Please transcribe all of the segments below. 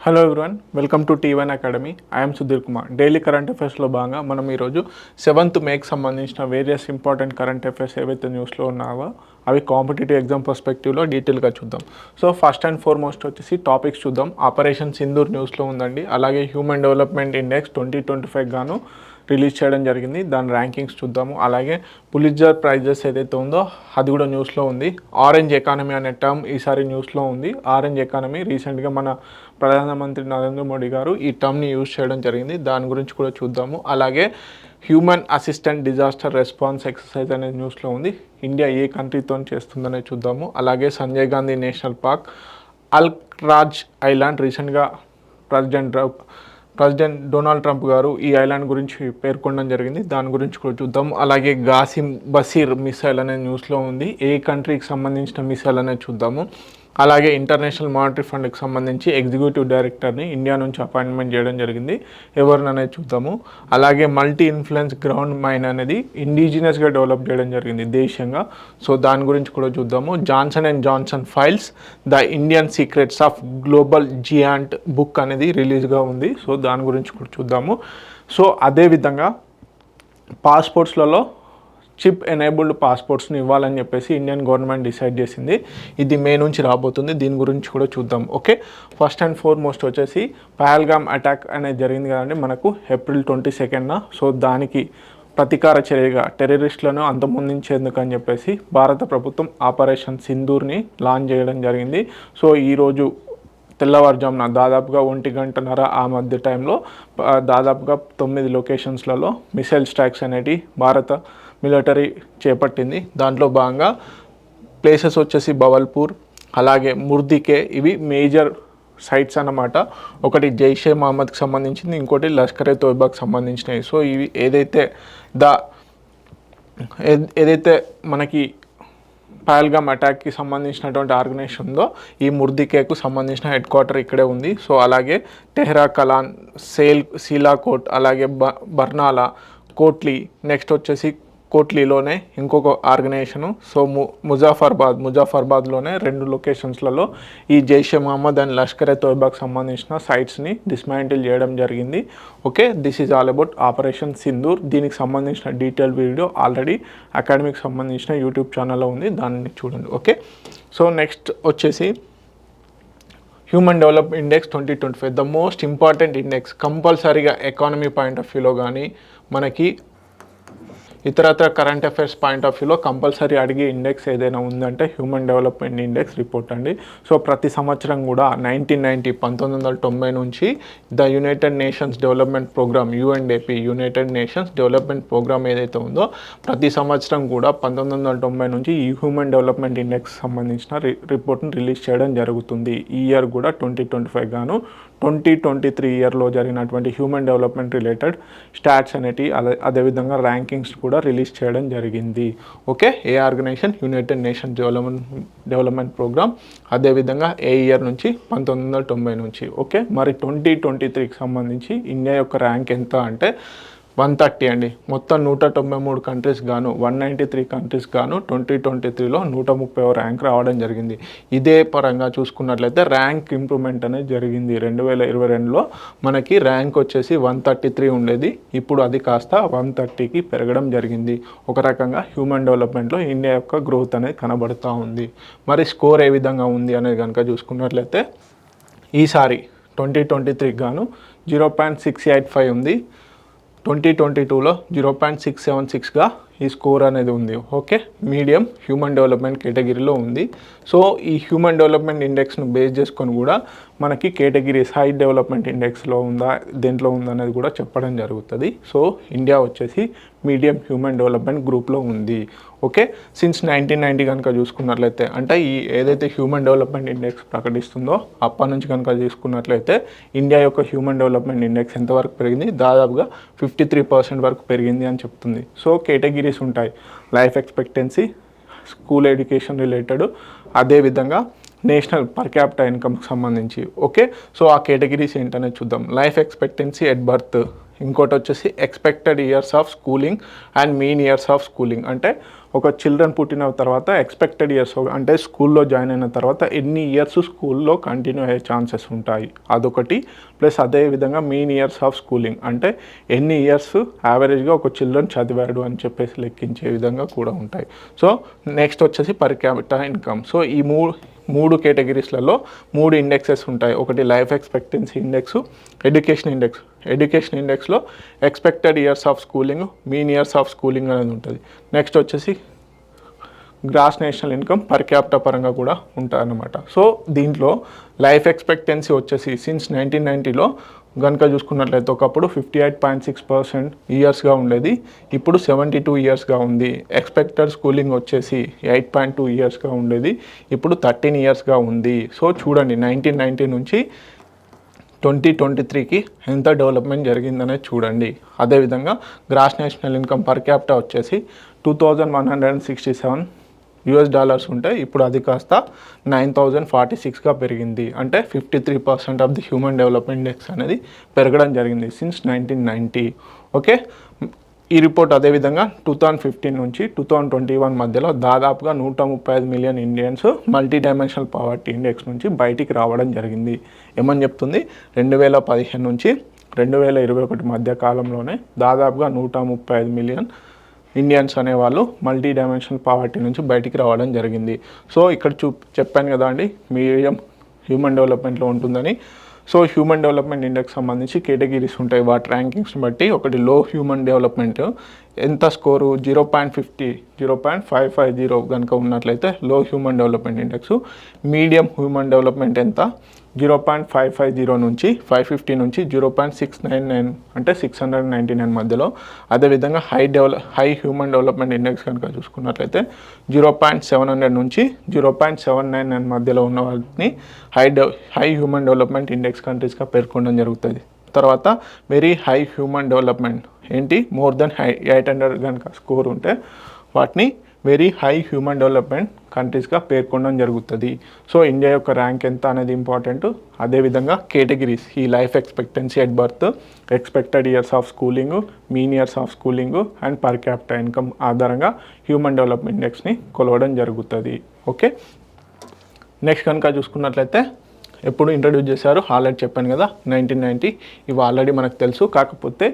Hello everyone, welcome to T1 academy. I'm Sudheer Kumar. Daily current అఫైర్స్లో భాగంగా మనం ఈరోజు 7th మేకి సంబంధించిన వేరియస్ ఇంపార్టెంట్ కరెంట్ అఫైర్స్ ఏవైతే న్యూస్లో ఉన్నావో అవి కాంపిటేటివ్ ఎగ్జామ్ పర్స్పెక్టివ్లో డీటెయిల్గా చూద్దాం. సో ఫస్ట్ అండ్ ఫార్మోస్ట్ వచ్చేసి టాపిక్స్ చూద్దాం. ఆపరేషన్ సింధూర్ న్యూస్లో ఉందండి. అలాగే హ్యూమన్ డెవలప్మెంట్ ఇండెక్స్ 2025 గాను రిలీజ్ చేయడం జరిగింది. దాని ర్యాంకింగ్స్ చూద్దాము. అలాగే పులిట్జర్ ప్రైజెస్ ఏదైతే ఉందో అది కూడా న్యూస్లో ఉంది. ఆరెంజ్ ఎకానమీ అనే టర్మ్ ఈసారి న్యూస్లో ఉంది. ఆరెంజ్ ఎకానమీ రీసెంట్గా మన ప్రధానమంత్రి నరేంద్ర మోడీ గారు ఈ టర్మ్ని యూజ్ చేయడం జరిగింది. దాని గురించి కూడా చూద్దాము. అలాగే human assistant disaster response exercise అనేది న్యూస్లో ఉంది. ఇండియా ఏ కంట్రీతో చేస్తుందనే చూద్దాము. అలాగే Sanjay Gandhi national park, Alcatraz island రీసెంట్గా ప్రెసిడెంట్ డొనాల్డ్ ట్రంప్ గారు ఈ ఐలాండ్ గురించి పేర్కొనడం జరిగింది. దాని గురించి కూడా చూద్దాం. అలాగే గాసిం బసీర్ మిసైల్ అనే న్యూస్లో ఉంది. ఏ కంట్రీకి సంబంధించిన మిసైల్ అనేది చూద్దాము. అలాగే ఇంటర్నేషనల్ మానిటరీ ఫండ్కి సంబంధించి ఎగ్జిక్యూటివ్ డైరెక్టర్ని ఇండియా నుంచి అపాయింట్మెంట్ చేయడం జరిగింది. ఎవరిననేది చూద్దాము. అలాగే మల్టీ ఇన్ఫ్లుయెన్స్ గ్రౌండ్ మైన్ అనేది ఇండిజినస్గా డెవలప్ చేయడం జరిగింది దేశంగా. సో దాని గురించి కూడా చూద్దాము. Johnson and Johnson files the Indian secrets of global giant book అనేది రిలీజ్గా ఉంది. సో దాని గురించి కూడా చూద్దాము. సో అదేవిధంగా పాస్పోర్ట్స్లలో చిప్ ఎనేబుల్డ్ పాస్పోర్ట్స్ని ఇవ్వాలని చెప్పేసి ఇండియన్ గవర్నమెంట్ డిసైడ్ చేసింది. ఇది మే నుంచి రాబోతుంది. దీని గురించి కూడా చూద్దాం. ఓకే, ఫస్ట్ అండ్ ఫార్మోస్ట్ వచ్చేసి పహల్గామ్ అటాక్ అనేది జరిగింది కదండి మనకు ఏప్రిల్ 22న. సో దానికి ప్రతీకార చర్యగా టెర్రరిస్టులను అంతమొందించేందుకు అని చెప్పేసి భారత ప్రభుత్వం ఆపరేషన్ సింధూర్ని లాంచ్ చేయడం జరిగింది. సో ఈరోజు తెల్లవారుజామున దాదాపుగా 1:30 ఆ మధ్య టైంలో దాదాపుగా 9 లొకేషన్స్లలో మిసైల్ స్ట్రైక్స్ అనేవి భారత మిలిటరీ చేపట్టింది. దాంట్లో భాగంగా ప్లేసెస్ వచ్చేసి బవల్పూర్, అలాగే ముర్దికే, ఇవి మేజర్ సైట్స్ అన్నమాట. ఒకటి జైషే మహమ్మద్కి సంబంధించింది, ఇంకోటి లష్కరే తోయిబాకి సంబంధించినవి. సో ఇవి ఏదైతే మనకి పహల్గామ్ అటాక్కి సంబంధించినటువంటి ఆర్గనైజేషన్ ఉందో ఈ ముర్దికేకు సంబంధించిన హెడ్ క్వార్టర్ ఇక్కడే ఉంది. సో అలాగే టెహ్రా కలాన్, సీలాకోట్, అలాగే బర్నాలా, కోట్లీ, నెక్స్ట్ వచ్చేసి కోట్లీలోనే ఇంకొక ఆర్గనైజేషను. సో ముజాఫర్బాద్లోనే 2 లొకేషన్స్లలో ఈ జైషే మహమ్మద్ అండ్ లష్కరే తోయిబాకి సంబంధించిన సైట్స్ని డిస్మాంటిల్ చేయడం జరిగింది. Okay, this is all about operation Sindoor. దీనికి సంబంధించిన డీటెయిల్ వీడియో ఆల్రెడీ అకాడమీకి సంబంధించిన యూట్యూబ్ ఛానల్లో ఉంది, దాన్ని చూడండి. ఓకే, సో నెక్స్ట్ వచ్చేసి human development index 2025, the most important index. కంపల్సరీగా ఎకానమీ పాయింట్ ఆఫ్ వ్యూలో కానీ మనకి ఇతరత్ర కరెంట్ అఫైర్స్ పాయింట్ ఆఫ్ వ్యూలో కంపల్సరీ అడిగే ఇండెక్స్ ఏదైనా ఉందంటే హ్యూమన్ డెవలప్మెంట్ ఇండెక్స్ రిపోర్ట్ అండి. సో ప్రతి సంవత్సరం కూడా 1990 నుంచి the United Nations development Programme UNDP, United Nations development Programme ఏదైతే ఉందో ప్రతి సంవత్సరం కూడా 1990 నుంచి ఈ హ్యూమన్ డెవలప్మెంట్ ఇండెక్స్ సంబంధించిన రిపోర్ట్ని రిలీజ్ చేయడం జరుగుతుంది. ఈ ఇయర్ కూడా 2025 గాను 2023 ఇయర్లో జరిగినటువంటి హ్యూమన్ డెవలప్మెంట్ రిలేటెడ్ స్టాట్స్ అనేటివి అదేవిధంగా ర్యాంకింగ్స్ కూడా రిలీజ్ చేయడం జరిగింది. ఓకే, ఏ organisation? United Nations development programme. అదేవిధంగా ఏ ఇయర్ నుంచి? 1990 నుంచి. ఓకే, మరి 2023కి సంబంధించి ఇండియా యొక్క ర్యాంక్ ఎంత అంటే 130 అండి. మొత్తం 193 కంట్రీస్ గాను 193 కంట్రీస్ గాను 2023లో 130వ ర్యాంక్ రావడం జరిగింది. ఇదే పరంగా చూసుకున్నట్లయితే ర్యాంక్ ఇంప్రూవ్మెంట్ అనేది జరిగింది. 2022లో మనకి ర్యాంక్ వచ్చేసి 133 ఉండేది, ఇప్పుడు అది కాస్త 130కి పెరగడం జరిగింది. ఒక రకంగా హ్యూమన్ డెవలప్మెంట్లో ఇండియా యొక్క గ్రోత్ అనేది కనబడుతూ ఉంది. మరి స్కోర్ ఏ విధంగా ఉంది అనేది కనుక చూసుకున్నట్లయితే ఈసారి 2023కి గాను 0.685 ఉంది. 2022లో 0.676గా ఈ స్కోర్ అనేది ఉంది. ఓకే, మీడియం హ్యూమన్ డెవలప్మెంట్ కేటగిరీలో ఉంది. సో ఈ హ్యూమన్ డెవలప్మెంట్ ఇండెక్స్ను బేస్ చేసుకొని కూడా మనకి కేటగిరీస్ హై డెవలప్మెంట్ ఇండెక్స్లో ఉందా, దేంట్లో ఉందా అనేది కూడా చెప్పడం జరుగుతుంది. సో ఇండియా వచ్చేసి మీడియం హ్యూమన్ డెవలప్మెంట్ గ్రూప్లో ఉంది. ఓకే, సిన్స్ 1990 కనుక చూసుకున్నట్లయితే అంటే ఈ ఏదైతే హ్యూమన్ డెవలప్మెంట్ ఇండెక్స్ ప్రకటిస్తుందో అప్పటి నుంచి కనుక చూసుకున్నట్లయితే ఇండియా యొక్క హ్యూమన్ డెవలప్మెంట్ ఇండెక్స్ ఎంతవరకు పెరిగింది? దాదాపుగా 53% వరకు పెరిగింది అని చెప్తుంది. సో కేటగిరీస్ ఉంటాయి, life expectancy, school education related, అదేవిధంగా నేషనల్ పర్ క్యాపిటల్ ఇన్కమ్కి సంబంధించి. ఓకే, సో ఆ కేటగిరీస్ ఏంటనేది చూద్దాం. లైఫ్ ఎక్స్పెక్టెన్సీ ఎట్ బర్త్ ఇంకోటి వచ్చేసి expected years of schooling and mean years of schooling. అంటే ఒక చిల్డ్రన్ పుట్టిన తర్వాత ఎక్స్పెక్టెడ్ ఇయర్స్ అంటే స్కూల్లో జాయిన్ అయిన తర్వాత ఎన్ని ఇయర్స్ స్కూల్లో కంటిన్యూ అయ్యే ఛాన్సెస్ ఉంటాయి అదొకటి. ప్లస్ అదేవిధంగా మీన్ ఇయర్స్ ఆఫ్ స్కూలింగ్ అంటే ఎన్ని ఇయర్స్ యావరేజ్గా ఒక చిల్డ్రన్ చదివాడు అని చెప్పేసి లెక్కించే విధంగా కూడా ఉంటాయి. సో నెక్స్ట్ వచ్చేసి పర్ క్యాపిటల్ ఇన్కమ్. సో ఈ మూడు కేటగిరీస్లలో 3 ఇండెక్సెస్ ఉంటాయి. ఒకటి life expectancy index, education index. Education ఇండెక్స్లో expected years of schooling, mean years of schooling అనేది ఉంటుంది. నెక్స్ట్ వచ్చేసి gross national income per capital పరంగా కూడా ఉంటాయన్నమాట. సో దీంట్లో లైఫ్ ఎక్స్పెక్టెన్సీ వచ్చేసి సిన్స్ 1990లో కనుక చూసుకున్నట్లయితే ఒకప్పుడు 58.6% ఇయర్స్గా ఉండేది, ఇప్పుడు 72 ఇయర్స్గా ఉంది. ఎక్స్పెక్టెడ్ స్కూలింగ్ వచ్చేసి 8.2 ఇయర్స్గా ఉండేది, ఇప్పుడు 13 ఇయర్స్గా ఉంది. సో చూడండి 1990 నుంచి 2023కి ఎంత డెవలప్మెంట్ జరిగిందనే చూడండి. అదేవిధంగా gross national income per capita వచ్చేసి $2,167 ఉంటాయి, ఇప్పుడు అది కాస్త 9,046గా పెరిగింది. అంటే 53% of the human development index అనేది పెరగడం జరిగింది సిన్స్ 1990. ఓకే, ఈ రిపోర్ట్ అదేవిధంగా 2015 నుంచి 2021 మధ్యలో దాదాపుగా 135 million Indians multi dimensional poverty index నుంచి బయటికి రావడం జరిగింది. ఏమని చెప్తుంది, 2015 నుంచి 2021 మధ్య కాలంలోనే దాదాపుగా 135 మిలియన్ ఇండియన్స్ అనేవాళ్ళు మల్టీ డైమెన్షనల్ పావర్టీ నుంచి బయటికి రావడం జరిగింది. సో ఇక్కడ చెప్పాను కదా అండి, మీడియం హ్యూమన్ డెవలప్మెంట్లో ఉంటుందని. సో హ్యూమన్ డెవలప్మెంట్ ఇండెక్స్ సంబంధించి కేటగిరీస్ ఉంటాయి వాటి ర్యాంకింగ్స్ని బట్టి. ఒకటి లో హ్యూమన్ డెవలప్మెంట్, ఎంత స్కోరు 0.550 కనుక ఉన్నట్లయితే లో human development index. Medium human development ఎంత 0.550 నుంచి 550 నుంచి 0.699 అంటే 699 మధ్యలో. అదేవిధంగా హై హ్యూమన్ డెవలప్మెంట్ ఇండెక్స్ కనుక చూసుకున్నట్లయితే 0.700 నుంచి 0.799 మధ్యలో ఉన్న వాటిని హై హ్యూమన్ డెవలప్మెంట్ ఇండెక్స్ కంట్రీస్గా పేర్కొనడం జరుగుతుంది. తర్వాత వెరీ హై హ్యూమన్ డెవలప్మెంట్ ఏంటి, మోర్ దెన్ 800 కనుక స్కోర్ ఉంటే వాటిని వెరీ హై హ్యూమన్ డెవలప్మెంట్ కంట్రీస్గా పేర్కొనడం జరుగుతుంది. సో ఇండియా యొక్క ర్యాంక్ ఎంత అనేది ఇంపార్టెంట్. అదేవిధంగా కేటగిరీస్ ఈ life expectancy at birth, expected years of schooling, mean years of schooling and per capital income ఆధారంగా హ్యూమన్ డెవలప్మెంట్ ఇండెక్స్ని కొలవడం జరుగుతుంది. ఓకే, నెక్స్ట్ కనుక చూసుకున్నట్లయితే ఎప్పుడు ఇంట్రడ్యూస్ చేశారు ఆల్రెడీ చెప్పాను కదా 1990. ఇవి ఆల్రెడీ మనకు తెలుసు. కాకపోతే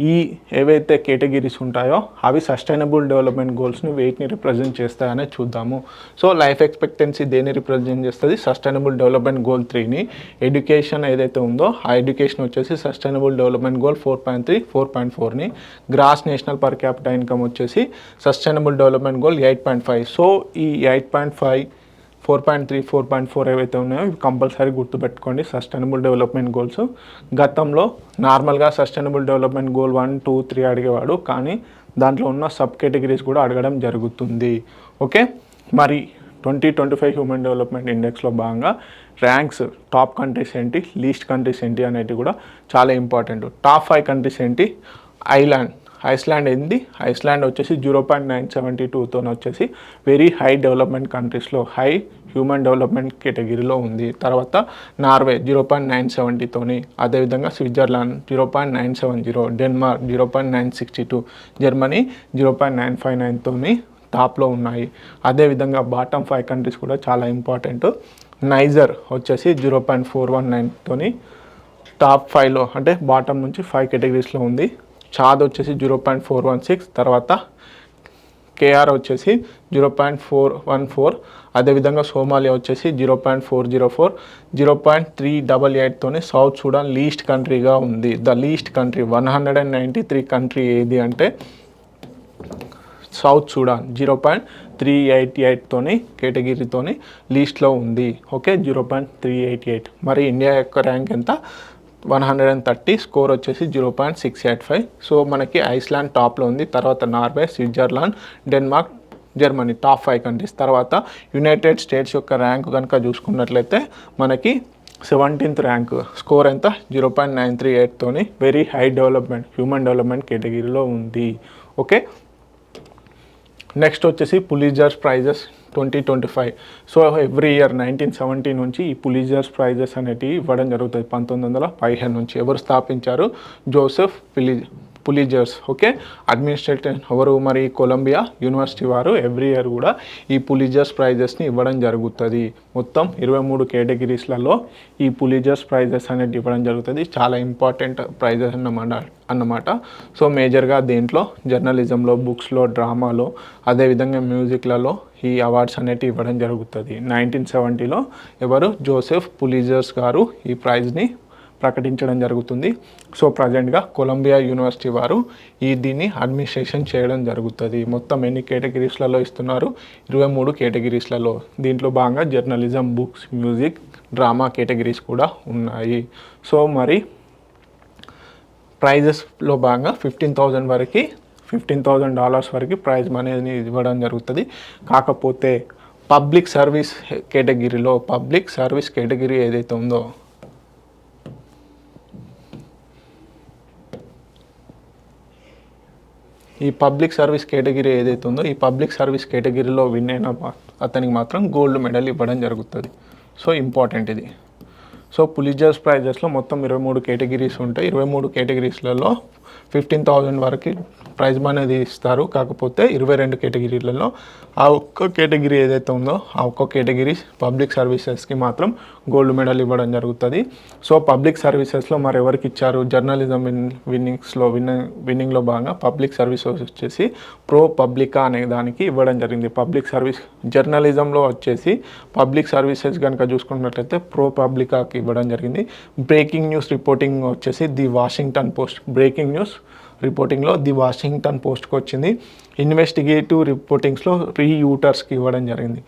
ఈ ఏవైతే కేటగిరీస్ ఉంటాయో అవి సస్టైనబుల్ డెవలప్మెంట్ గోల్స్ని వెయిట్ని రిప్రజెంట్ చేస్తాయనే చూద్దాము. సో లైఫ్ ఎక్స్పెక్టెన్సీ దేన్ని రిప్రజెంట్ చేస్తుంది, సస్టైనబుల్ డెవలప్మెంట్ గోల్ 3ని. ఎడ్యుకేషన్ ఏదైతే ఉందో ఆ ఎడ్యుకేషన్ వచ్చేసి సస్టైనబుల్ డెవలప్మెంట్ గోల్ 4.3, 4.4ని. Gross national per capital income వచ్చేసి సస్టైనబుల్ డెవలప్మెంట్ గోల్ 8.5. సో ఈ 8.5, 4.3, 4.4 ఏవైతే ఉన్నాయో ఇవి కంపల్సరీ గుర్తుపెట్టుకోండి సస్టైనబుల్ డెవలప్మెంట్ గోల్స్. గతంలో నార్మల్గా సస్టైనబుల్ డెవలప్మెంట్ గోల్ 1, 2, 3 అడిగేవాడు, కానీ దాంట్లో ఉన్న సబ్ కేటగిరీస్ కూడా అడగడం జరుగుతుంది. ఓకే, మరి 2025 హ్యూమన్ డెవలప్మెంట్ ఇండెక్స్లో భాగంగా ర్యాంక్స్, టాప్ కంట్రీస్ ఏంటి, లీస్ట్ కంట్రీస్ ఏంటి అనేవి కూడా చాలా ఇంపార్టెంట్. టాప్ 5 కంట్రీస్ ఏంటి, ఐస్లాండ్ ఏంది, ఐస్లాండ్ వచ్చేసి 0.972తో వచ్చేసి వెరీ హై డెవలప్మెంట్ కంట్రీస్లో హై హ్యూమన్ డెవలప్మెంట్ కేటగిరీలో ఉంది. తర్వాత నార్వే 0.970తోని, అదేవిధంగా స్విట్జర్లాండ్ 0.970, డెన్మార్క్ 0.962, జర్మనీ 0.959తోని టాప్లో ఉన్నాయి. అదేవిధంగా బాటమ్ 5 కంట్రీస్ కూడా చాలా ఇంపార్టెంట్. నైజర్ వచ్చేసి 0.419తోని టాప్ 5లో అంటే బాటమ్ నుంచి 5 కేటగిరీస్లో ఉంది. చాద్ వచ్చేసి 0.416, తర్వాత కేఆర్ వచ్చేసి 0.414, అదేవిధంగా సోమాలియా వచ్చేసి 0.404, 0.388తోనే సౌత్ సూడాన్ లీస్ట్ కంట్రీగా ఉంది. ద లీస్ట్ కంట్రీ 193 కంట్రీ ఏది అంటే సౌత్ సూడాన్ 0.388తోని కేటగిరీతోని లీస్ట్లో ఉంది. ఓకే, 0.388. మరి ఇండియా యొక్క ర్యాంక్ ఎంత, 130, స్కోర్ వచ్చేసి 0.685. సో మనకి ఐస్లాండ్ టాప్లో ఉంది, తర్వాత Norway, Switzerland, Denmark, Germany top 5 countries. తర్వాత యునైటెడ్ స్టేట్స్ యొక్క ర్యాంక్ కనుక చూసుకున్నట్లయితే మనకి 17th ర్యాంక్, స్కోర్ ఎంత 0.938తోని very high development human development కేటగిరీలో ఉంది. ఓకే, నెక్స్ట్ వచ్చేసి Pulitzers prizes 2025. So every year 1970 నుంచి ఈ పులిజర్స్ ప్రైజెస్ అనేటివి ఇవ్వడం జరుగుతుంది. 1915 నుంచి. ఎవరు స్థాపించారు? జోసెఫ్ పులిజర్స్. ఓకే, అడ్మినిస్ట్రేటర్ ఎవరు? మరి కొలంబియా యూనివర్సిటీ వారు ఎవ్రీ ఇయర్ కూడా ఈ పులిజర్స్ ప్రైజెస్ని ఇవ్వడం జరుగుతుంది. మొత్తం 23 కేటగిరీస్లలో ఈ పులిజర్స్ ప్రైజెస్ అనేది ఇవ్వడం జరుగుతుంది. చాలా ఇంపార్టెంట్ ప్రైజెస్ అన్నమాట. సో మేజర్గా దేంట్లో జర్నలిజంలో, బుక్స్లో, డ్రామాలో, అదేవిధంగా మ్యూజిక్లలో ఈ అవార్డ్స్ అనేవి ఇవ్వడం జరుగుతుంది. 1970లో ఎవరు? జోసెఫ్ పులిజర్స్ గారు ఈ ప్రైజ్ని ప్రకటించడం జరుగుతుంది. సో ప్రజెంట్గా కొలంబియా యూనివర్సిటీ వారు దీన్ని అడ్మినిస్ట్రేషన్ చేయడం జరుగుతుంది. మొత్తం ఎన్ని కేటగిరీస్లలో ఇస్తున్నారు? 23 కేటగిరీస్లలో. దీంట్లో భాగంగా journalism, books, music, drama categories కూడా ఉన్నాయి. సో మరి ప్రైజెస్లో భాగంగా $15,000 వరకు ప్రైజ్ మనీని ఇవ్వడం జరుగుతుంది. కాకపోతే పబ్లిక్ సర్వీస్ కేటగిరీ ఏదైతే ఉందో, ఈ పబ్లిక్ సర్వీస్ కేటగిరీలో విన్ అయిన అతనికి మాత్రం గోల్డ్ మెడల్ ఇవ్వడం జరుగుతుంది. సో ఇంపార్టెంట్ ఇది. సో పులిజర్స్ ప్రైజెస్లో మొత్తం 23 కేటగిరీస్ ఉంటాయి. 23 కేటగిరీస్లలో 15,000 వరకు ప్రైజ్ అనేది ఇస్తారు. కాకపోతే 22 కేటగిరీలలో ఆ ఒక్క కేటగిరీ ఏదైతే ఉందో ఆ ఒక్క కేటగిరీ పబ్లిక్ సర్వీసెస్కి మాత్రం గోల్డ్ మెడల్ ఇవ్వడం జరుగుతుంది. సో పబ్లిక్ సర్వీసెస్లో మరి ఎవరికి ఇచ్చారు? జర్నలిజం విన్నింగ్లో భాగంగా పబ్లిక్ సర్వీసెస్ వచ్చేసి ప్రో పబ్లికా అనే దానికి ఇవ్వడం జరిగింది. పబ్లిక్ సర్వీస్ జర్నలిజంలో వచ్చేసి పబ్లిక్ సర్వీసెస్ కనుక చూసుకున్నట్లయితే ప్రో పబ్లికాకి ఇవ్వడం జరిగింది. బ్రేకింగ్ న్యూస్ రిపోర్టింగ్ వచ్చేసి the Washington Post. Breaking news రిపోర్టింగ్లో ది వాషింగ్టన్ పోస్ట్కి వచ్చింది. ఇన్వెస్టిగేటివ్ రిపోర్టింగ్స్లో రీయూటర్స్కి ఇవ్వడం జరిగింది.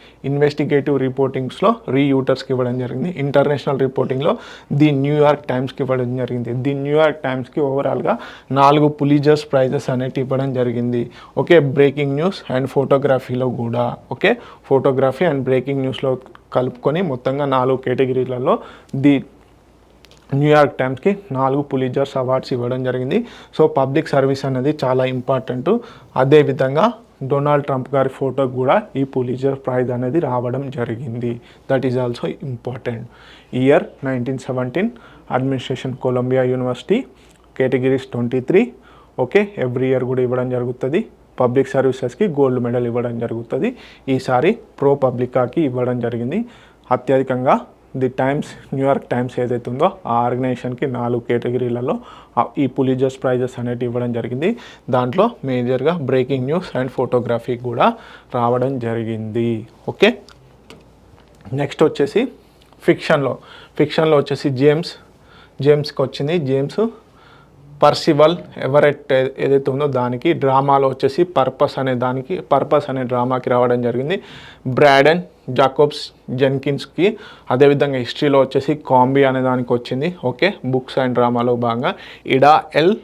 ఇంటర్నేషనల్ రిపోర్టింగ్లో ది న్యూయార్క్ టైమ్స్కి ఇవ్వడం జరిగింది. ది న్యూయార్క్ టైమ్స్కి ఓవరాల్గా 4 పులిజర్స్ ప్రైజెస్ అనేవి ఇవ్వడం జరిగింది. ఓకే, బ్రేకింగ్ న్యూస్ అండ్ ఫోటోగ్రఫీలో కూడా. ఓకే, ఫోటోగ్రఫీ అండ్ బ్రేకింగ్ న్యూస్లో కలుపుకొని మొత్తంగా 4 కేటగిరీలలో ది న్యూయార్క్ టైమ్స్కి 4 పులిజర్స్ అవార్డ్స్ ఇవ్వడం జరిగింది. సో పబ్లిక్ సర్వీస్ అనేది చాలా ఇంపార్టెంట్. అదేవిధంగా డొనాల్డ్ ట్రంప్ గారి ఫోటోకి కూడా ఈ పులిజర్ ప్రైజ్ అనేది రావడం జరిగింది. That is also important. Year 1917 administration Columbia University, categories 23. Okay, every year కూడా ఇవ్వడం జరుగుతుంది. పబ్లిక్ సర్వీసెస్కి గోల్డ్ మెడల్ ఇవ్వడం జరుగుతుంది. ఈసారి ప్రో పబ్లికాకి ఇవ్వడం జరిగింది. అత్యధికంగా ది టైమ్స్, న్యూయార్క్ టైమ్స్ ఏదైతే ఉందో ఆ ఆర్గనైజేషన్కి 4 కేటగిరీలలో ఈ పులిజర్స్ ప్రైజెస్ అనేవి ఇవ్వడం జరిగింది. దాంట్లో మేజర్గా బ్రేకింగ్ న్యూస్ అండ్ ఫోటోగ్రఫీ కూడా రావడం జరిగింది. ఓకే, నెక్స్ట్ వచ్చేసి ఫిక్షన్లో వచ్చేసి జేమ్స్కి వచ్చింది. జేమ్స్ పర్సివల్ ఎవరెట్ ఏదైతే ఉందో దానికి. డ్రామాలో వచ్చేసి పర్పస్ అనే డ్రామాకి రావడం జరిగింది. బ్రాడన్ జాకోబ్స్ జెన్కిన్స్కి. అదేవిధంగా హిస్టరీలో వచ్చేసి కాంబీ అనే దానికి వచ్చింది. ఓకే, బుక్స్ అండ్ డ్రామాలో భాగంగా ఇడా ఎల్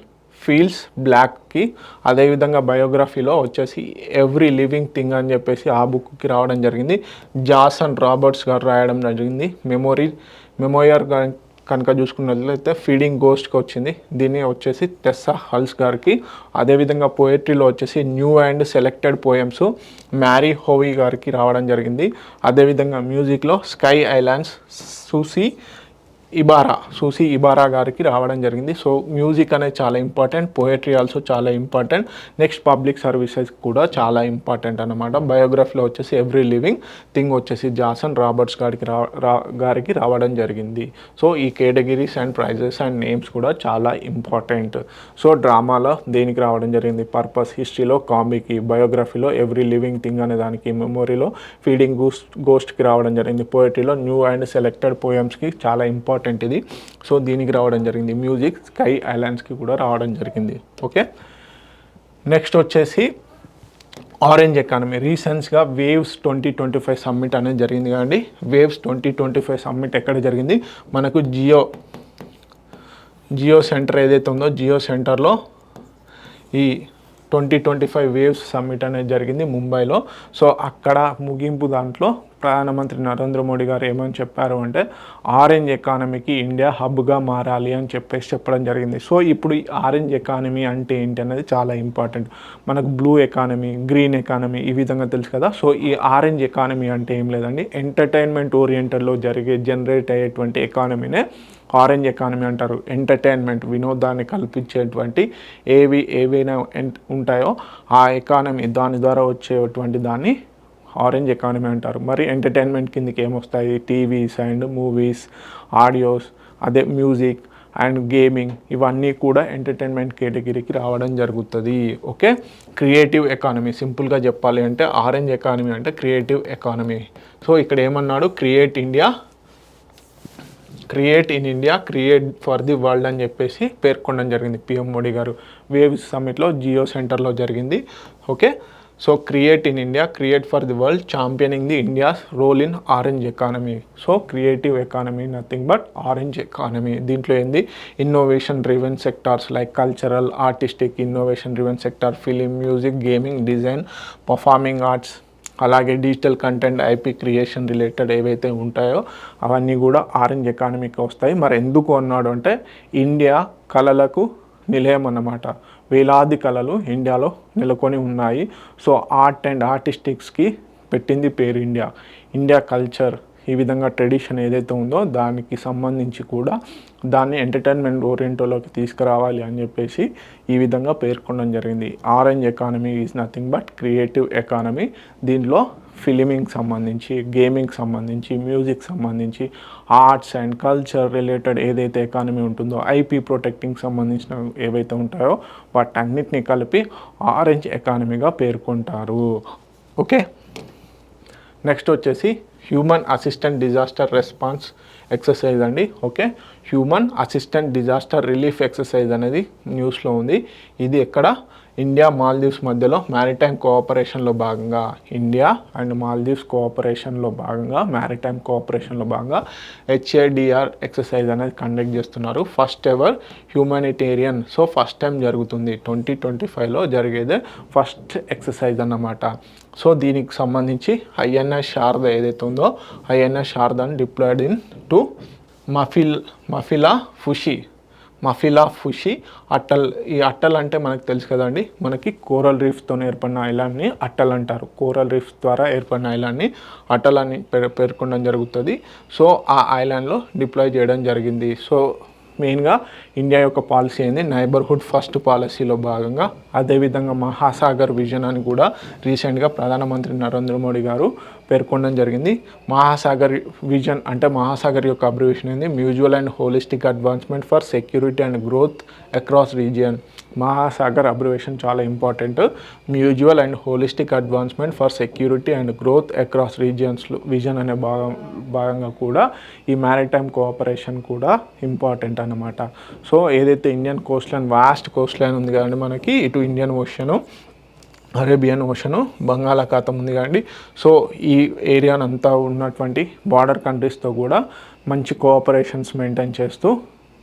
ఫీల్స్ బ్లాక్కి. అదేవిధంగా బయోగ్రఫీలో వచ్చేసి ఎవ్రీ లివింగ్ థింగ్ అని చెప్పేసి ఆ బుక్కి రావడం జరిగింది. జాసన్ రాబర్ట్స్ గారు రాయడం జరిగింది. మెమోయర్ కనుక చూసుకున్నట్లయితే ఫీడింగ్ గోస్ట్కి వచ్చింది. దీన్ని వచ్చేసి టెస్సా హల్స్ గారికి. అదేవిధంగా పోయట్రీలో వచ్చేసి new and selected poems Marie Howe గారికి రావడం జరిగింది. అదేవిధంగా మ్యూజిక్లో స్కై ఐలాండ్స్ సూసీ ఇబారా గారికి రావడం జరిగింది. సో మ్యూజిక్ అనేది చాలా ఇంపార్టెంట్, పోయట్రీ ఆల్సో చాలా ఇంపార్టెంట్. నెక్స్ట్ పబ్లిక్ సర్వీసెస్ కూడా చాలా ఇంపార్టెంట్ అన్నమాట. బయోగ్రఫీలో వచ్చేసి ఎవ్రీ లివింగ్ థింగ్ వచ్చేసి జాసన్ రాబర్ట్స్ గారికి రావడం జరిగింది. సో ఈ categories and prizes and names కూడా చాలా ఇంపార్టెంట్. సో డ్రామాలో దేనికి రావడం జరిగింది? పర్పస్. హిస్టరీలో కామిక్కి. బయోగ్రఫీలో ఎవ్రీ లివింగ్ థింగ్ అనే దానికి. మెమొరీలో ఫీడింగ్ గోస్ట్కి రావడం జరిగింది. పోయట్రీలో న్యూ అండ్ సెలెక్టెడ్ పోయమ్స్కి చాలా ఇంపార్టెంట్ ఇది. సో దీనికి రావడం జరిగింది. మ్యూజిక్ స్కై ఐలాండ్స్కి కూడా రావడం జరిగింది. ఓకే, నెక్స్ట్ వచ్చేసి ఆరెంజ్ ఎకానమీ. రీసెంట్స్గా వేవ్స్ 2025 సమ్మిట్ అనేది జరిగింది కదండి. వేవ్స్ 2025 సమ్మిట్ ఎక్కడ జరిగింది? మనకు జియో సెంటర్ ఏదైతే ఉందో జియో సెంటర్లో ఈ 2025 వేవ్స్ సమ్మిట్ అనేది జరిగింది ముంబైలో. సో అక్కడ ముగింపు దాంట్లో ప్రధానమంత్రి నరేంద్ర మోడీ గారు ఏమని చెప్పారు అంటే ఆరెంజ్ ఎకానమీకి ఇండియా హబ్గా మారాలి అని చెప్పడం జరిగింది. సో ఇప్పుడు ఈ ఆరెంజ్ ఎకానమీ అంటే ఏంటి అనేది చాలా ఇంపార్టెంట్. మనకు బ్లూ ఎకానమీ, గ్రీన్ ఎకానమీ ఈ విధంగా తెలుసు కదా. సో ఈ ఆరెంజ్ ఎకానమీ అంటే ఏం లేదండి, ఎంటర్టైన్మెంట్ ఓరియంటెడ్లో జనరేట్ అయ్యేటువంటి ఎకానమీనే ఆరెంజ్ ఎకానమీ అంటారు. ఎంటర్టైన్మెంట్, వినోదాన్ని కల్పించేటువంటి ఏవైనా ఉంటాయో ఆ ఎకానమీ, దాని ద్వారా వచ్చేటువంటి దాన్ని ఆరెంజ్ ఎకానమీ అంటారు. మరి ఎంటర్టైన్మెంట్ కిందకి ఏమొస్తాయి? టీవీస్ అండ్ మూవీస్, ఆడియోస్, అదే మ్యూజిక్ అండ్ గేమింగ్, ఇవన్నీ కూడా ఎంటర్టైన్మెంట్ కేటగిరీకి రావడం జరుగుతుంది. ఓకే, క్రియేటివ్ ఎకానమీ, సింపుల్గా చెప్పాలి అంటే ఆరెంజ్ ఎకానమీ అంటే క్రియేటివ్ ఎకానమీ. సో ఇక్కడ ఏమన్నాడు, create in India, create for the world అని చెప్పేసి పేర్కొనడం జరిగింది పిఎం మోడీ గారు. వేవ్స్ సమ్మిట్లో జియో సెంటర్లో జరిగింది. Okay, so create in India, create for the world, championing the India's role in orange economy. So creative economy nothing but orange economy. దీంట్లో ఏంది, innovation driven sectors like cultural, artistic, innovation driven sector, film, music, gaming, design, performing arts, అలాగే digital content, IP creation related ఏవైతే ఉంటాయో అవన్నీ కూడా orange ఎకానమీకి వస్తాయి. మరి ఎందుకు అన్నాడు అంటే ఇండియా కళలకు నిలయం అన్నమాట. వేలాది కళలు ఇండియాలో నెలకొని ఉన్నాయి. సో ఆర్ట్ అండ్ ఆర్టిస్టిక్స్కి పెట్టింది పేరు ఇండియా కల్చర్. ఈ విధంగా ట్రెడిషన్ ఏదైతే ఉందో దానికి సంబంధించి కూడా దాన్ని ఎంటర్టైన్మెంట్ ఓరియంటోలోకి తీసుకురావాలి అని చెప్పేసి ఈ విధంగా పేర్కొనడం జరిగింది. Orange economy is nothing but creative economy. దీనిలో ఫిలిమింగ్ సంబంధించి, గేమింగ్ సంబంధించి, మ్యూజిక్ సంబంధించి, ఆర్ట్స్ అండ్ కల్చర్ రిలేటెడ్ ఏదైతే ఎకానమీ ఉంటుందో, ఐపీ ప్రొటెక్టింగ్ సంబంధించిన ఏవైతే ఉంటాయో వాటన్నిటిని కలిపి ఆరెంజ్ ఎకానమీగా పేర్కొంటారు. ఓకే, నెక్స్ట్ వచ్చేసి human assistant disaster response exercise అండి. Okay, human assistant disaster relief exercise అనేది న్యూస్లో ఉంది. ఇది ఎక్కడ, ఇండియా మాల్దీవ్స్ మధ్యలో మ్యారిటైమ్ కోఆపరేషన్లో భాగంగా, ఇండియా అండ్ మాల్దీవ్స్ మ్యారిటైమ్ కోఆపరేషన్లో భాగంగా HADR ఎక్సర్సైజ్ అనేది కండక్ట్ చేస్తున్నారు. First ever humanitarian. So first time జరుగుతుంది, 2025లో జరిగేదే ఫస్ట్ ఎక్సర్సైజ్ అన్నమాట. సో దీనికి సంబంధించి INS శారద ఏదైతే ఉందో INS శారదాని డిప్లాయిడ్ ఇన్ టు మఫిలా ఫుషి అట్టల్. ఈ అట్టల్ అంటే మనకు తెలుసు కదండి, మనకి కోరల్ రీఫ్తో ఏర్పడిన ఐలాండ్ని అట్టల్ అంటారు. కోరల్ రీఫ్స్ ద్వారా ఏర్పడిన ఐలాండ్ని అట్టల్ అని పేర్కొనడం జరుగుతుంది. సో ఆ ఐలాండ్లో డిప్లాయ్ చేయడం జరిగింది. సో మెయిన్గా ఇండియా యొక్క పాలసీ ఏంది, నైబర్హుడ్ ఫస్ట్ పాలసీలో భాగంగా. అదేవిధంగా మహాసాగర్ విజన్ అని కూడా రీసెంట్గా ప్రధానమంత్రి నరేంద్ర మోడీ గారు పేర్కొనడం జరిగింది. మహాసాగర్ విజన్ అంటే మహాసాగర్ యొక్క అబ్రివేషన్ ఏంది, mutual and holistic advancement for security and growth across region. Mahasagar abbreviation చాలా important. Mutual and holistic advancement for security and growth across రీజియన్స్లో విజన్ అనే భాగంగా కూడా ఈ మ్యారిటైమ్ కోఆపరేషన్ కూడా ఇంపార్టెంట్ అన్నమాట. సో ఏదైతే Indian coast line, vast coast line ఉంది కదండి మనకి, ఇటు ఇండియన్ ఓషను, అరేబియన్ ఓషను, బంగాళాఖాతం ఉంది కదండి. సో ఈ ఏరియానంతా ఉన్నటువంటి బార్డర్ కంట్రీస్తో కూడా మంచి కోఆపరేషన్స్ మెయింటైన్ చేస్తూ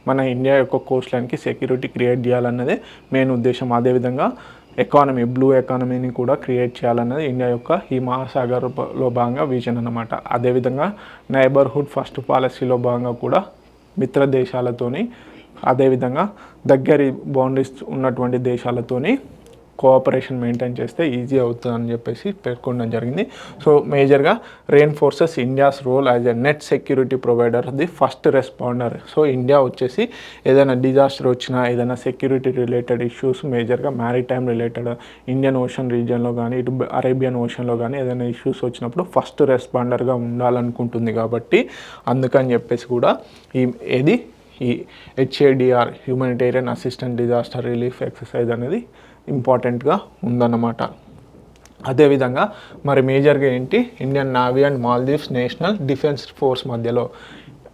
మన ఇండియా యొక్క కోస్ట్ లైన్కి సెక్యూరిటీ క్రియేట్ చేయాలన్నదే మెయిన్ ఉద్దేశం. అదేవిధంగా ఎకానమీ, బ్లూ ఎకానమీని కూడా క్రియేట్ చేయాలన్నది ఇండియా యొక్క ఈ మహాసాగర్లో భాగంగా విజన్ అన్నమాట. అదేవిధంగా నైబర్హుడ్ ఫస్ట్ పాలసీలో భాగంగా కూడా మిత్ర దేశాలతోని, అదేవిధంగా దగ్గరి బౌండరీస్ ఉన్నటువంటి దేశాలతోని కోఆపరేషన్ మెయింటైన్ చేస్తే ఈజీ అవుతుందని చెప్పేసి పేర్కొనడం జరిగింది. సో మేజర్గా reinforces India's role as a net security provider, the first responder. So India వచ్చేసి ఏదైనా డిజాస్టర్ వచ్చినా, ఏదైనా సెక్యూరిటీ రిలేటెడ్ ఇష్యూస్, మేజర్గా మ్యారిటైమ్ రిలేటెడ్ ఇండియన్ ఓషన్ రీజియన్లో కానీ ఇటు అరేబియన్ ఓషన్లో కానీ ఏదైనా ఇష్యూస్ వచ్చినప్పుడు ఫస్ట్ రెస్పాండర్గా ఉండాలనుకుంటుంది. కాబట్టి అందుకని చెప్పేసి కూడా ఈ HADR humanitarian assistant disaster relief exercise అనేది ఇంపార్టెంట్గా ఉందన్నమాట. అదేవిధంగా మరి మేజర్గా ఏంటి, Indian navy and Maldives national defence force మధ్యలో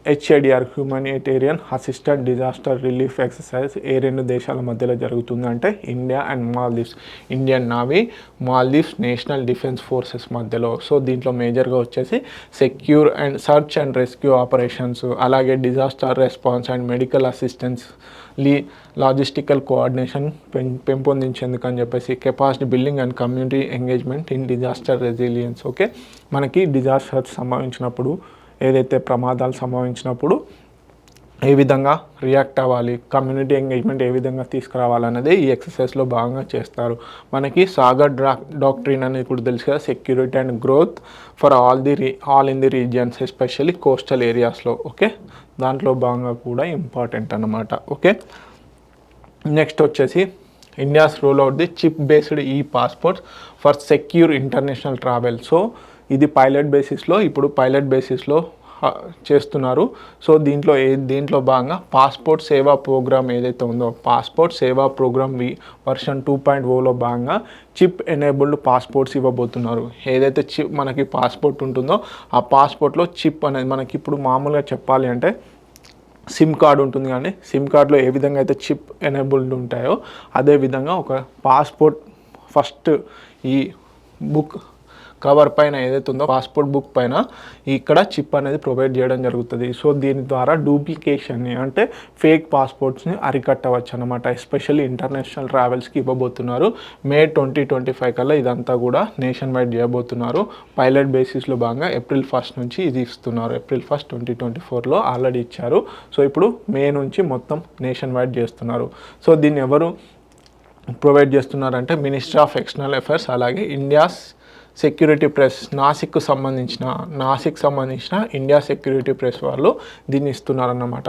HADR humanitarian assistant disaster relief exercise ఏ రెండు దేశాల మధ్యలో జరుగుతుందంటే India and Maldives, Indian navy, Maldives national defence forces మధ్యలో. సో దీంట్లో మేజర్గా వచ్చేసి secure and search and rescue operations, అలాగే disaster response and medical assistance, logistical coordination పెంపొందించేందుకు అని చెప్పేసి capacity building and community engagement in disaster resilience. Okay, మనకి disasters సంభవించినప్పుడు, ఏదైతే ప్రమాదాలు సంభవించినప్పుడు ఏ విధంగా రియాక్ట్ అవ్వాలి, కమ్యూనిటీ ఎంగేజ్మెంట్ ఏ విధంగా తీసుకురావాలనేది ఈ ఎక్సర్సైజ్లో భాగంగా చేస్తారు. మనకి సాగర్ డాక్ట్రిన్ అనేది కూడా తెలుసు కదా, security and growth for all in the regions especially coastal ఏరియాస్లో. ఓకే, దాంట్లో భాగంగా కూడా ఇంపార్టెంట్ అన్నమాట. ఓకే, నెక్స్ట్ వచ్చేసి India's roll out the chip based e passports for secure international travel. So ఇది పైలట్ బేసిస్లో చేస్తున్నారు. సో దీంట్లో భాగంగా పాస్పోర్ట్ సేవా ప్రోగ్రామ్ ఏదైతే ఉందో, పాస్పోర్ట్ సేవా ప్రోగ్రామ్ వర్షన్ 2.0లో భాగంగా చిప్ ఎనేబుల్డ్ పాస్పోర్ట్స్ ఇవ్వబోతున్నారు. ఏదైతే మనకి పాస్పోర్ట్ ఉంటుందో ఆ పాస్పోర్ట్లో చిప్ అనేది, మనకి ఇప్పుడు మామూలుగా చెప్పాలి అంటే సిమ్ కార్డ్ ఉంటుంది, కానీ సిమ్ కార్డ్లో ఏ విధంగా అయితే చిప్ ఎనేబుల్డ్ ఉంటాయో అదేవిధంగా ఒక పాస్పోర్ట్ ఫస్ట్ ఈ బుక్ కవర్ పైన ఏదైతే ఉందో పాస్పోర్ట్ బుక్ పైన ఇక్కడ చిప్ అనేది ప్రొవైడ్ చేయడం జరుగుతుంది. సో దీని ద్వారా డూప్లికేషన్ని అంటే ఫేక్ పాస్పోర్ట్స్ని అరికట్టవచ్చు అనమాట. ఎస్పెషల్లీ ఇంటర్నేషనల్ ట్రావెల్స్కి ఇవ్వబోతున్నారు. మే 2025 కల్లా ఇదంతా కూడా నేషన్ వైడ్ చేయబోతున్నారు. పైలట్ బేసిస్లో భాగంగా April 1 నుంచి ఇది ఇస్తున్నారు. April 1, 2024లో ఆల్రెడీ ఇచ్చారు. సో ఇప్పుడు మే నుంచి మొత్తం నేషన్ వైడ్ చేస్తున్నారు. సో దీన్ని ఎవరు ప్రొవైడ్ చేస్తున్నారంటే మినిస్ట్రీ ఆఫ్ ఎక్స్టర్నల్ అఫైర్స్, అలాగే ఇండియాస్ సెక్యూరిటీ ప్రెస్, నాసిక్ సంబంధించిన ఇండియా సెక్యూరిటీ ప్రెస్ వాళ్ళు దీన్ని ఇస్తున్నారన్నమాట.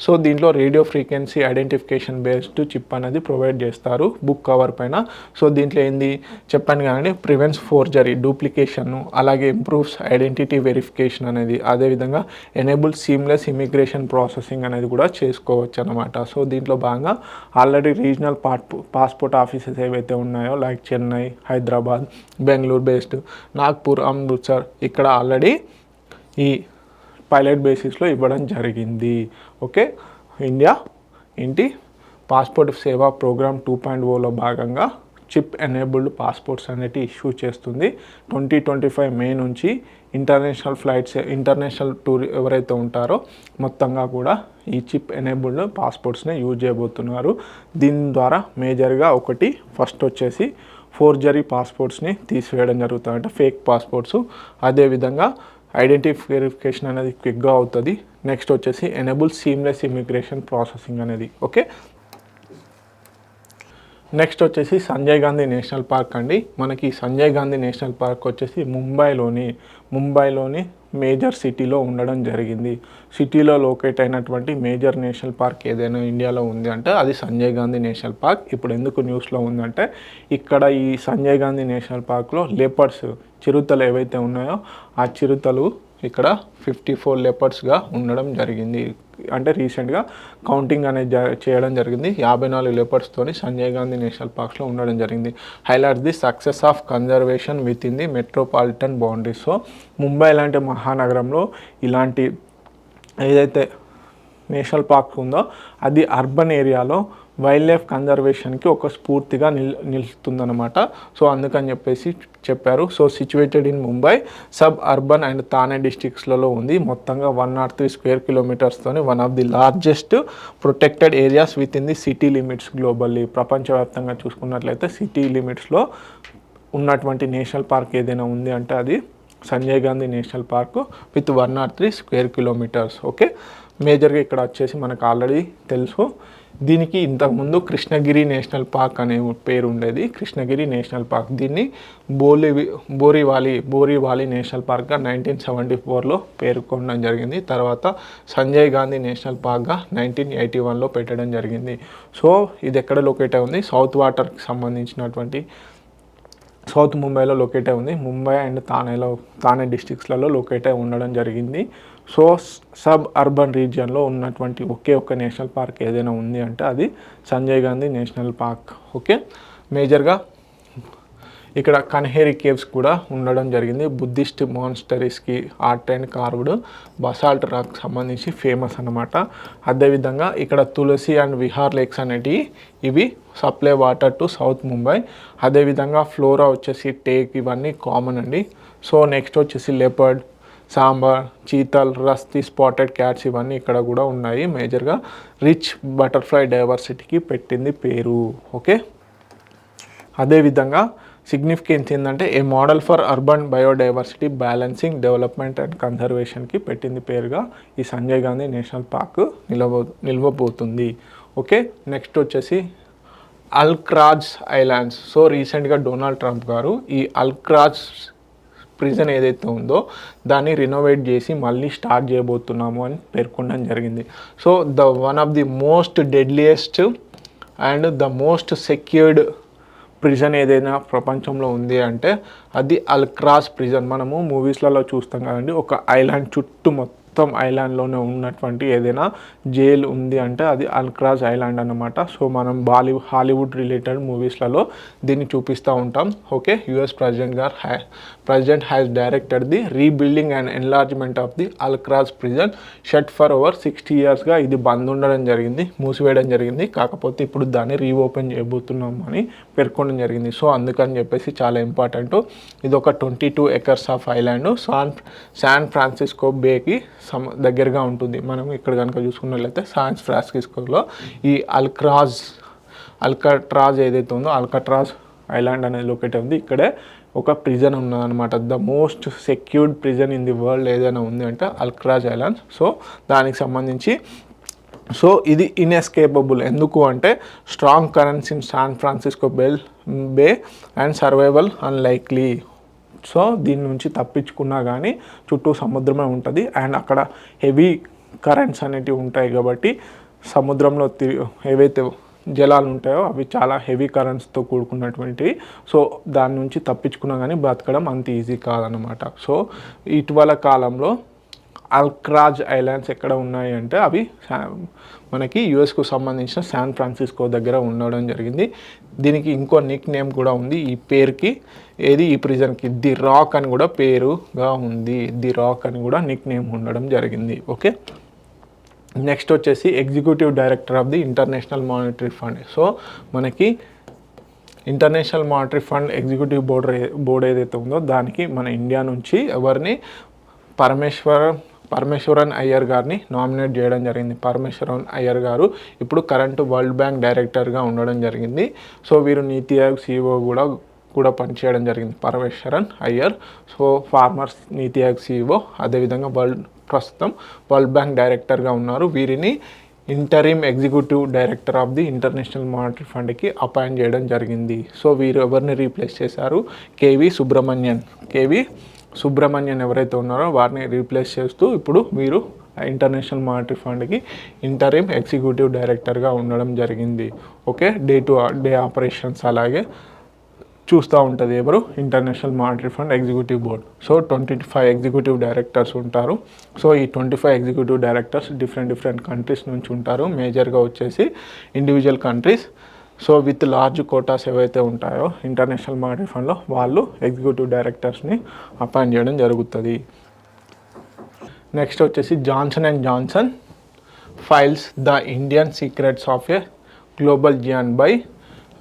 సో దీంట్లో radio frequency identification based chip అనేది ప్రొవైడ్ చేస్తారు బుక్ కవర్ పైన. సో దీంట్లో ఏంది చెప్పాను కానీ ప్రివెంట్స్ ఫోర్జరీ, డూప్లికేషన్, అలాగే ఇంప్రూవ్స్ ఐడెంటిటీ వెరిఫికేషన్ అనేది, అదేవిధంగా ఎనేబుల్ సీమ్లెస్ ఇమిగ్రేషన్ ప్రాసెసింగ్ అనేది కూడా చేసుకోవచ్చు అనమాట. సో దీంట్లో భాగంగా ఆల్రెడీ రీజనల్ పాస్పోర్ట్ ఆఫీసెస్ ఏవైతే ఉన్నాయో లైక్ చెన్నై, హైదరాబాద్, బెంగళూరు బేస్డ్, నాగ్పూర్, అమృత్సర్ ఇక్కడ ఆల్రెడీ ఈ పైలట్ బేసిస్లో ఇవ్వడం జరిగింది. ఓకే, ఇండియా పాస్పోర్ట్ సేవా ప్రోగ్రామ్ 2.0లో భాగంగా చిప్ ఎనేబుల్డ్ పాస్పోర్ట్స్ అనేవి ఇష్యూ చేస్తుంది. 2025 మే నుంచి ఇంటర్నేషనల్ టూర్ ఎవరైతే ఉంటారో మొత్తంగా కూడా ఈ చిప్ ఎనేబుల్డ్ పాస్పోర్ట్స్ని యూజ్ చేయబోతున్నారు. దీని ద్వారా మేజర్గా ఫస్ట్ వచ్చేసి ఫోర్జరీ పాస్పోర్ట్స్ని తీసివేయడం జరుగుతుంది, అంటే ఫేక్ పాస్పోర్ట్స్. అదేవిధంగా ఐడెంటిటీ వెరిఫికేషన్ అనేది క్విక్గా అవుతుంది. నెక్స్ట్ వచ్చేసి ఎనేబుల్ సీమ్లెస్ ఇమిగ్రేషన్ ప్రాసెసింగ్ అనేది. ఓకే, నెక్స్ట్ వచ్చేసి సంజయ్ గాంధీ నేషనల్ పార్క్ అండి. మనకి సంజయ్ గాంధీ నేషనల్ పార్క్ వచ్చేసి ముంబైలోని మేజర్ సిటీలో ఉండడం జరిగింది. సిటీలో లొకేట్ అయినటువంటి మేజర్ నేషనల్ పార్క్ ఏదైనా ఇండియాలో ఉంది అంటే అది సంజయ్ గాంధీ నేషనల్ పార్క్. ఇప్పుడు ఎందుకు న్యూస్లో ఉందంటే ఇక్కడ ఈ సంజయ్ గాంధీ నేషనల్ పార్క్లో లెపర్డ్స్, చిరుతలు ఏవైతే ఉన్నాయో ఆ చిరుతలు ఇక్కడ 54 లెపర్డ్స్గా ఉండడం జరిగింది. అంటే రీసెంట్గా కౌంటింగ్ అనేది చేయడం జరిగింది. 54 లెపర్డ్స్తోని సంజయ్ గాంధీ నేషనల్ పార్క్స్లో ఉండడం జరిగింది. Highlights the success of conservation with in the metropolitan boundaries. So Mumbai లాంటి మహానగరంలో ఇలాంటి ఏదైతే నేషనల్ పార్క్ ఉందో అది అర్బన్ ఏరియాలో వైల్డ్ లైఫ్ కన్జర్వేషన్కి ఒక స్ఫూర్తిగా నిలుస్తుందన్నమాట. సో అందుకని చెప్పారు. So situated in Mumbai suburban and Thane డిస్ట్రిక్ట్స్లలో ఉంది. మొత్తంగా 103 స్క్వేర్ కిలోమీటర్స్తోని one of the largest protected areas within the city limits globally. ప్రపంచవ్యాప్తంగా చూసుకున్నట్లయితే సిటీ లిమిట్స్లో ఉన్నటువంటి నేషనల్ పార్క్ ఏదైనా ఉంది అంటే అది Sanjay Gandhi national park with 103 square kilometres. Okay, మేజర్గా ఇక్కడ వచ్చేసి మనకు ఆల్రెడీ తెలుసు. దీనికి ఇంతకుముందు కృష్ణగిరి నేషనల్ పార్క్ అనే పేరు ఉండేది, కృష్ణగిరి నేషనల్ పార్క్. దీన్ని బోరీవాలి నేషనల్ పార్క్గా 1974లో పేర్కొనడం జరిగింది. తర్వాత సంజయ్ గాంధీ నేషనల్ పార్క్గా 1981లో పెట్టడం జరిగింది. సో ఇది ఎక్కడ లొకేట్ అయి ఉంది? సౌత్ వాటర్కి సంబంధించినటువంటి సౌత్ ముంబైలో లొకేట్ అయి ఉంది. ముంబై అండ్ థానే డిస్ట్రిక్ట్స్లలో లొకేట్ అయి ఉండడం జరిగింది. సో సబ్ అర్బన్ రీజియన్లో ఉన్నటువంటి ఒకే ఒక్క నేషనల్ పార్క్ ఏదైనా ఉంది అంటే అది Sanjay Gandhi national park. Okay, మేజర్గా ఇక్కడ కన్హేరి కేవ్స్ కూడా ఉండడం జరిగింది. బుద్ధిస్ట్ మాన్స్టరీస్కి art and carved basalt rock సంబంధించి ఫేమస్ అనమాట. అదేవిధంగా ఇక్కడ తులసి అండ్ విహార్ లేక్స్ అనేటివి ఇవి supply water to south Mumbai. అదేవిధంగా ఫ్లోరా వచ్చేసి టేక్ ఇవన్నీ కామన్ అండి. సో నెక్స్ట్ వచ్చేసి leopard, sambar, chital, rusty, spotted cats ఇవన్నీ ఇక్కడ కూడా ఉన్నాయి. మేజర్గా రిచ్ బటర్ఫ్లై డైవర్సిటీకి పెట్టింది పేరు. ఓకే, అదేవిధంగా సిగ్నిఫికెన్స్ ఏంటంటే a model for urban biodiversity balancing development and కన్జర్వేషన్కి పెట్టింది పేరుగా ఈ సంజయ్ గాంధీ నేషనల్ పార్క్ నిలవబోతుంది. ఓకే, నెక్స్ట్ వచ్చేసి అల్క్రాజ్ ఐలాండ్స్. సో రీసెంట్గా డొనాల్డ్ ట్రంప్ గారు ఈ అల్క్రాజ్ ప్రిజన్ ఏదైతే ఉందో దాన్ని రినోవేట్ చేసి మళ్ళీ స్టార్ట్ చేయబోతున్నాము అని పేర్కొనడం జరిగింది. So one of the most deadliest and the most secured prison ఏదైనా ప్రపంచంలో ఉంది అంటే అది అల్క్రాజ్ ప్రిజన్. మనము మూవీస్లలో చూస్తాం కదండి, ఒక ఐలాండ్ చుట్టూ మొత్తం ఐలాండ్లోనే ఉన్నటువంటి ఏదైనా జైలు ఉంది అంటే అది అల్క్రాజ్ ఐలాండ్ అన్నమాట. సో మనం హాలీవుడ్ రిలేటెడ్ మూవీస్లలో దీన్ని చూపిస్తూ ఉంటాం. Okay, US president has directed the rebuilding and enlargement of the Alcatraz prison. Shut for over 60 yearsగా ఇది బంద్ ఉండడం జరిగింది, మూసివేయడం జరిగింది. కాకపోతే ఇప్పుడు దాన్ని రీఓపెన్ చేయబోతున్నాం అని పేర్కొనడం జరిగింది. సో అందుకని చెప్పేసి చాలా ఇంపార్టెంట్. ఇది ఒక 22 acres of island San Francisco బేకి దగ్గరగా ఉంటుంది. మనం ఇక్కడ కనుక చూసుకున్నట్లయితే శాన్ ఫ్రాన్సిస్కోలో ఈ అల్కట్రాజ్ ఏదైతే ఉందో అల్కట్రాజ్ ఐలాండ్ అనేది లొకేట్ ఉంది. ఇక్కడే ఒక ప్రిజన్ ఉన్నదన్నమాట. The most secured prison in the world ఏదైనా ఉంది అంటే అల్కట్రాజ్ ఐలాండ్. సో దానికి సంబంధించి సో ఇది ఇన్ఎస్కేపబుల్. ఎందుకు అంటే strong currency in San Francisco bay and survival unlikely. So దీని నుంచి తప్పించుకున్నా కానీ చుట్టూ సముద్రమే ఉంటుంది అండ్ అక్కడ హెవీ కరెంట్స్ అనేటివి ఉంటాయి కాబట్టి సముద్రంలో ఏవైతే జలాలు ఉంటాయో అవి చాలా హెవీ కరెంట్స్తో కూడుకున్నటువంటివి. సో దాని నుంచి తప్పించుకున్నా కానీ బ్రతకడం అంత ఈజీ కాదనమాట. సో ఇటీవల కాలంలో అల్క్రాజ్ ఐలాండ్స్ ఎక్కడ ఉన్నాయి అంటే అవి మనకి యుఎస్కు సంబంధించిన శాన్ ఫ్రాన్సిస్కో దగ్గర ఉండడం జరిగింది. దీనికి ఇంకో నిక్ నేమ్ కూడా ఉంది ఈ పేరుకి, ఏది ఈ ప్రిజన్కి ది రాక్ అని కూడా పేరుగా ఉంది. ది రాక్ అని కూడా నిక్ నేమ్ ఉండడం జరిగింది. ఓకే, నెక్స్ట్ వచ్చేసి executive director of the international monetary fund. So మనకి international monetary fund executive board ఏదైతే ఉందో దానికి మన ఇండియా నుంచి ఎవరిని పరమేశ్వరన్ అయ్యర్ గారిని నామినేట్ చేయడం జరిగింది. పరమేశ్వరన్ అయ్యర్ గారు ఇప్పుడు కరెంట్ వరల్డ్ బ్యాంక్ డైరెక్టర్గా ఉండడం జరిగింది. సో వీరు నీతి ఆయోగ్ CEO కూడా పనిచేయడం జరిగింది పరమేశ్వరన్ అయ్యర్. సో ఫార్మర్స్ నీతి ఆయోగ్ CEO, అదేవిధంగా ప్రస్తుతం వరల్డ్ బ్యాంక్ డైరెక్టర్గా ఉన్నారు. వీరిని interim executive director of the international monetary ఫండ్కి అపాయింట్ చేయడం జరిగింది. సో వీరు ఎవరిని రీప్లేస్ చేశారు? కేవి సుబ్రహ్మణ్యన్ ఎవరైతే ఉన్నారో వారిని రీప్లేస్ చేస్తూ ఇప్పుడు వీరు ఇంటర్నేషనల్ మానిటరీ ఫండ్కి ఇంటరిమ్ ఎగ్జిక్యూటివ్ డైరెక్టర్గా ఉండడం జరిగింది. Okay, day to day operations అలాగే చూస్తూ ఉంటుంది ఎవరు? International monetary fund executive board. So 25 executive directors ఉంటారు. సో ఈ 25 ఎగ్జిక్యూటివ్ డైరెక్టర్స్ డిఫరెంట్ కంట్రీస్ నుంచి ఉంటారు. మేజర్గా వచ్చేసి individual countries. So with large Kotas ఏవైతే ఉంటాయో ఇంటర్నేషనల్ మానిటరీ ఫండ్లో వాళ్ళు ఎగ్జిక్యూటివ్ డైరెక్టర్స్ని అపాయింట్ చేయడం జరుగుతుంది. నెక్స్ట్ వచ్చేసి Johnson and Johnson files the Indian secrets of a global giant by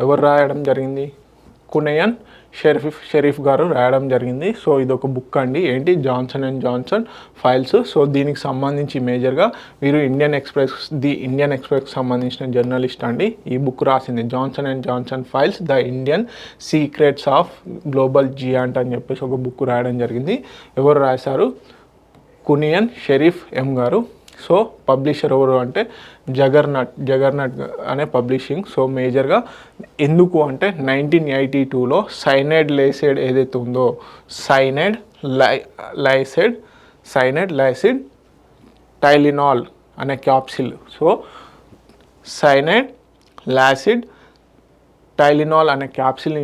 ఎవరు రాయడం జరిగింది? కునయన్ షరీఫ్ గారు రాయడం జరిగింది. సో ఇది ఒక బుక్ అండి. ఏంటి? Johnson and Johnson files. So దీనికి సంబంధించి మేజర్గా వీరు ఇండియన్ ఎక్స్ప్రెస్కి సంబంధించిన జర్నలిస్ట్ అండి. ఈ బుక్ రాసింది Johnson and Johnson files the Indian secrets of global giant అని చెప్పేసి ఒక బుక్ రాయడం జరిగింది. ఎవరు రాశారు? కునియన్ షరీఫ్ గారు. సో పబ్లిషర్ ఎవరు అంటే జగర్నట్ అనే పబ్లిషింగ్. సో మేజర్గా ఎందుకు అంటే 1982లో సైనైడ్ లైసిడ్ ఏదైతే ఉందో సైనైడ్ లైసిడ్ టైలినాల్ అనే క్యాప్సిల్. సో సైనైడ్ లాసిడ్ టైలినాల్ అనే క్యాప్సిల్ని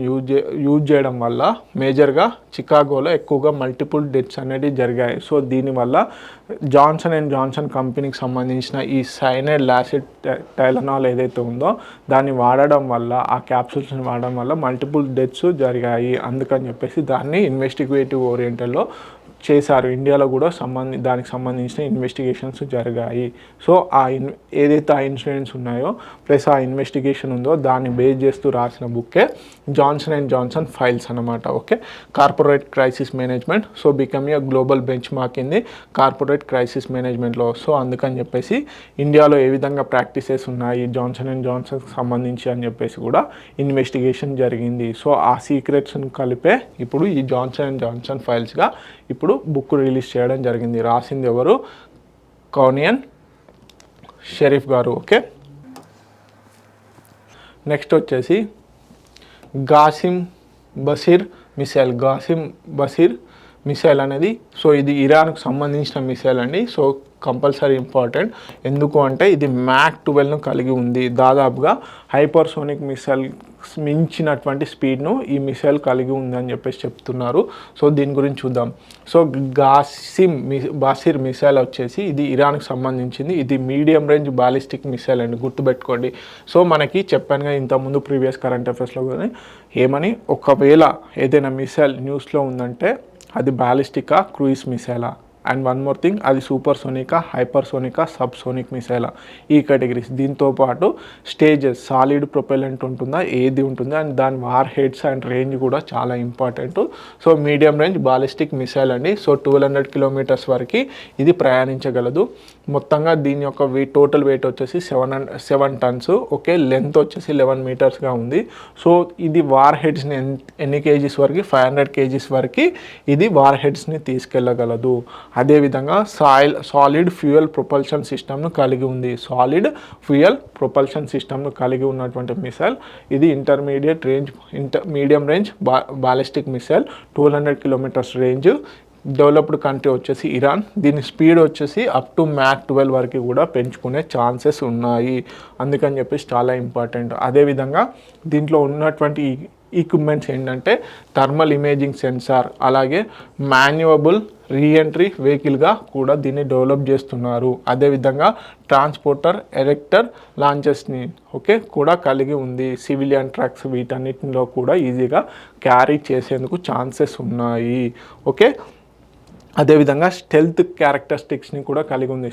యూజ్ చేయడం వల్ల మేజర్గా చికాగోలో ఎక్కువగా మల్టిపుల్ డెత్స్ అనేవి జరిగాయి. సో దీనివల్ల జాన్సన్ అండ్ జాన్సన్ కంపెనీకి సంబంధించిన ఈ సైనైడ్ లాసిడ్ టైలనాల్ ఏదైతే ఉందో దాన్ని వాడడం వల్ల, ఆ క్యాప్సూల్స్ని వాడడం వల్ల మల్టిపుల్ డెత్స్ జరిగాయి. అందుకని చెప్పేసి దాన్ని ఇన్వెస్టిగేటివ్ ఓరియంటెడ్లో చేశారు. ఇండియాలో కూడా దానికి సంబంధించిన ఇన్వెస్టిగేషన్స్ జరిగాయి. సో ఏదైతే ఆ ఇన్సిడెంట్స్ ఉన్నాయో ప్లస్ ఆ ఇన్వెస్టిగేషన్ ఉందో దాన్ని బేస్ చేస్తూ రాసిన బుక్కే జాన్సన్ అండ్ జాన్సన్ ఫైల్స్ అనమాట. Okay, corporate crisis management. So become a global bench mark in the corporate crisis మేనేజ్మెంట్లో. సో అందుకని చెప్పేసి ఇండియాలో ఏ విధంగా ప్రాక్టీసెస్ ఉన్నాయి జాన్సన్ అండ్ జాన్సన్కి సంబంధించి అని చెప్పేసి కూడా ఇన్వెస్టిగేషన్ జరిగింది. సో ఆ సీక్రెట్స్ని కలిపే ఇప్పుడు ఈ జాన్సన్ అండ్ జాన్సన్ ఫైల్స్గా ఇప్పుడు బుక్ రిలీజ్ చేయడం జరిగింది. రాసింది ఎవరు? కౌనియన్ షరీఫ్ గారు. ఓకే, నెక్స్ట్ వచ్చేసి గాసిం బషీర్ మిసైల్ అనేది, సో ఇది ఇరాన్కు సంబంధించిన మిసైల్ అండి. So compulsory important. ఎందుకు అంటే ఇది మ్యాక్ 12ను కలిగి ఉంది. దాదాపుగా హైపర్సోనిక్ మిసైల్ మించినటువంటి స్పీడ్ను ఈ మిసైల్ కలిగి ఉందని చెప్పేసి చెప్తున్నారు. సో దీని గురించి చూద్దాం. సో బషీర్ మిసైల్ వచ్చేసి ఇది ఇరాన్కి సంబంధించింది. ఇది మీడియం రేంజ్ బాలిస్టిక్ మిసైల్ అండి, గుర్తుపెట్టుకోండి. సో మనకి చెప్పానుగా ఇంతకుముందు ప్రీవియస్ కరెంట్ అఫైర్స్లో కానీ ఏమని, ఒకవేళ ఏదైనా మిసైల్ న్యూస్లో ఉందంటే అది బాలిస్టికా, క్రూయిజ్ మిసైలా, అండ్ వన్ మోర్ థింగ్, అది సూపర్సోనికా, హైపర్సోనికా, సబ్సోనిక్ మిసైలా, ఈ కేటగిరీస్. దీంతోపాటు స్టేజెస్, సాలిడ్ ప్రొపెలెంట్ ఉంటుందా, ఏది ఉంటుంది, అండ్ దాని వార్ హెడ్స్ అండ్ రేంజ్ కూడా చాలా important. So medium range ballistic missile అండి. సో 1200 కిలోమీటర్స్ వరకు ఇది ప్రయాణించగలదు. మొత్తంగా దీని యొక్క టోటల్ వెయిట్ వచ్చేసి 7 టన్స్. ఓకే, లెంత్ వచ్చేసి 11 మీటర్స్గా ఉంది. సో ఇది వార్ హెడ్స్ని ఎన్ని కేజీస్ వరకు, 500 కేజీస్ వరకు ఇది వార్ హెడ్స్ని తీసుకెళ్ళగలదు. అదేవిధంగా సాలిడ్ ఫ్యూయల్ ప్రొపల్షన్ సిస్టమ్ను కలిగి ఉంది. సాలిడ్ ఫ్యూయల్ ప్రొపల్షన్ సిస్టమ్ను కలిగి ఉన్నటువంటి మిసైల్ ఇది medium range ballistic missile, 1200 kilometres range. Developed country వచ్చేసి ఇరాన్. దీని స్పీడ్ వచ్చేసి అప్ టు మ్యాక్ 12 వరకు కూడా పెంచుకునే ఛాన్సెస్ ఉన్నాయి. అందుకని చెప్పేసి చాలా ఇంపార్టెంట్. అదేవిధంగా దీంట్లో ఉన్నటువంటి ఈక్విప్మెంట్స్ ఏంటంటే థర్మల్ ఇమేజింగ్ సెన్సార్, అలాగే మాన్యువబుల్ రీఎంట్రీ వెహికల్గా కూడా దీన్ని డెవలప్ చేస్తున్నారు. అదేవిధంగా ట్రాన్స్పోర్టర్ ఎరెక్టర్ లాంచెస్ని కూడా కలిగి ఉంది. సివిలియన్ ట్రక్స్ వీటన్నిటిలో కూడా ఈజీగా క్యారీ చేసేందుకు ఛాన్సెస్ ఉన్నాయి. ఓకే, అదేవిధంగా స్టెల్త్ క్యారెక్టరిస్టిక్స్ని కూడా కలిగి ఉంది.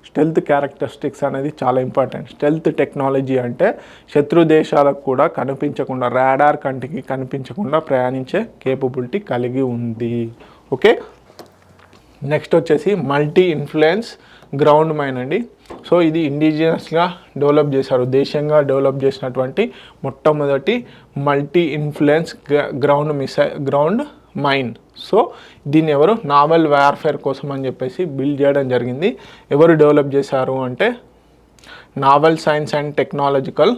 స్టెల్త్ క్యారెక్టరిస్టిక్స్ అనేది చాలా ఇంపార్టెంట్. స్టెల్త్ టెక్నాలజీ అంటే శత్రు దేశాలకు కూడా కనిపించకుండా, రాడార్ కంటికి కనిపించకుండా ప్రయాణించే కేపబిలిటీ కలిగి ఉంది. ఓకే, నెక్స్ట్ వచ్చేసి మల్టీ ఇన్ఫ్లుయెన్స్ గ్రౌండ్ మైన్ అండి. సో ఇది ఇండిజినస్గా డెవలప్ చేశారు. దేశంగా డెవలప్ చేసినటువంటి మొట్టమొదటి multi influence ground mine. So దీన్ని ఎవరు నావల్ వార్ఫేర్ కోసం అని చెప్పేసి బిల్డ్ చేయడం జరిగింది. ఎవరు డెవలప్ చేశారు అంటే naval science and technological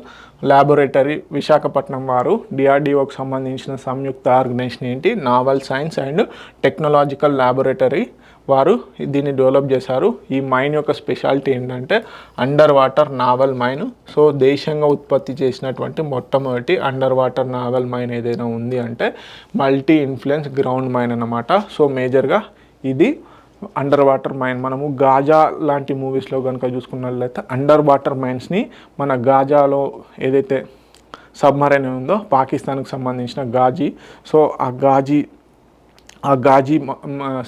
laboratory Visakhapatnam వారు, డిఆర్డిఓకి సంబంధించిన సంయుక్త ఆర్గనైజేషన్ ఏంటి naval science and technological laboratory వారు దీన్ని డెవలప్ చేశారు. ఈ మైన్ యొక్క స్పెషాలిటీ ఏంటంటే underwater naval mine. So దేశంగా ఉత్పత్తి చేసినటువంటి మొట్టమొదటి అండర్ వాటర్ నావల్ మైన్ ఏదైనా ఉంది అంటే మల్టీ ఇన్ఫ్లుయెన్స్ గ్రౌండ్ మైన్ అన్నమాట. సో మేజర్గా ఇది అండర్ వాటర్ మైన్. మనము గాజా లాంటి మూవీస్లో కనుక చూసుకున్నట్లయితే అండర్ వాటర్ మైన్స్ని మన గాజాలో ఏదైతే సబ్మరైన్ ఉందో పాకిస్తాన్కి సంబంధించిన గాజీ, సో ఆ గాజీ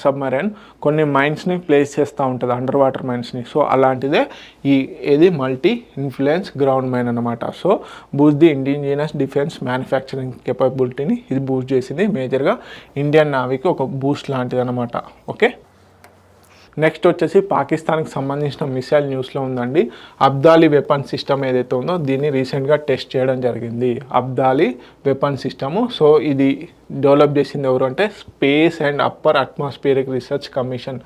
సబ్మరైన్ కొన్ని మైన్స్ని ప్లేస్ చేస్తూ ఉంటుంది, అండర్ వాటర్ మైన్స్ని. సో అలాంటిదే ఏది మల్టీ ఇన్ఫ్లుయెన్స్ గ్రౌండ్ మైన్ అనమాట. So boost the indigenous defence manufacturing కెపబిలిటీని ఇది బూస్ట్ చేసింది. మేజర్గా ఇండియన్ నావీకి ఒక బూస్ట్ లాంటిది అనమాట. ఓకే, నెక్స్ట్ వచ్చేసి పాకిస్తాన్కి సంబంధించిన మిసైల్ న్యూస్లో ఉందండి. అబ్దాలీ వెపన్ సిస్టమ్ ఏదైతే ఉందో దీన్ని రీసెంట్గా టెస్ట్ చేయడం జరిగింది. Abdali weapon system. సో ఇది డెవలప్ చేసింది ఎవరు అంటే space and upper atmospheric research commission.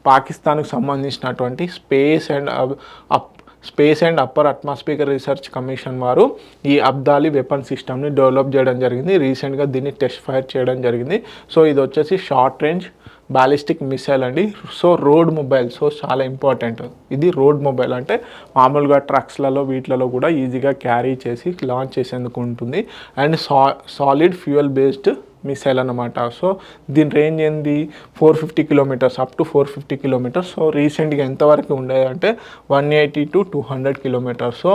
పాకిస్తాన్కి సంబంధించినటువంటి space and upper atmosphere research commission వారు ఈ అబ్దాలీ వెపన్ సిస్టమ్ని డెవలప్ చేయడం జరిగింది. రీసెంట్గా దీన్ని టెస్ట్ ఫైర్ చేయడం జరిగింది. సో ఇది వచ్చేసి షార్ట్ రేంజ్ బ్యాలిస్టిక్ మిసైల్ అండి. సో రోడ్ మొబైల్, సో చాలా ఇంపార్టెంట్. ఇది రోడ్ మొబైల్ అంటే మామూలుగా ట్రక్స్లలో వీటిలలో కూడా ఈజీగా క్యారీ చేసి లాంచ్ చేసేందుకు ఉంటుంది. And solid fuel based missile అన్నమాట. సో దీని రేంజ్ ఏంది 450 kilometres, up to 450 kilometres. So రీసెంట్గా ఎంతవరకు ఉండేది అంటే 180 to 200 కిలోమీటర్స్. సో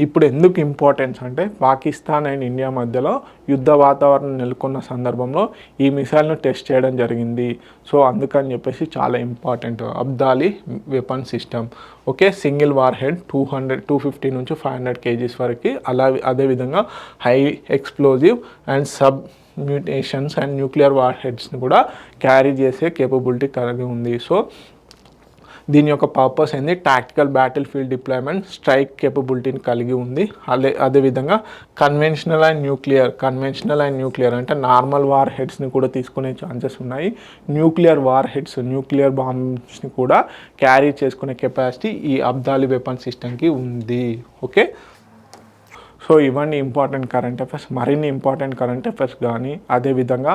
ఇప్పుడు ఎందుకు ఇంపార్టెన్స్ అంటే పాకిస్తాన్ అండ్ ఇండియా మధ్యలో యుద్ధ వాతావరణం నెలకొన్న సందర్భంలో ఈ మిసైల్ను టెస్ట్ చేయడం జరిగింది. సో అందుకని చెప్పేసి చాలా important Abdali weapon system. Okay, single warhead 250 నుంచి 500 కేజీస్ వరకు. అదేవిధంగా high explosive and sub mutations and nuclear వార్ హెడ్స్ని కూడా క్యారీ చేసే కేపబిలిటీ కలిగి ఉంది. సో దీని యొక్క పర్పస్ ఏంది, tactical battlefield deployment strike కేపబిలిటీని కలిగి ఉంది. అదేవిధంగా కన్వెన్షనల్ అండ్ న్యూక్లియర్ అంటే నార్మల్ వార్ హెడ్స్ని కూడా తీసుకునే ఛాన్సెస్ ఉన్నాయి. న్యూక్లియర్ వార్ హెడ్స్, న్యూక్లియర్ బాంబ్స్ని కూడా క్యారీ చేసుకునే కెపాసిటీ ఈ అబ్దాలి వెపన్ సిస్టమ్కి ఉంది. ఓకే, సో ఇవన్నీ ఇంపార్టెంట్ కరెంట్ అఫైర్స్. మరిన్ని ఇంపార్టెంట్ కరెంట్ అఫైర్స్ కానీ అదేవిధంగా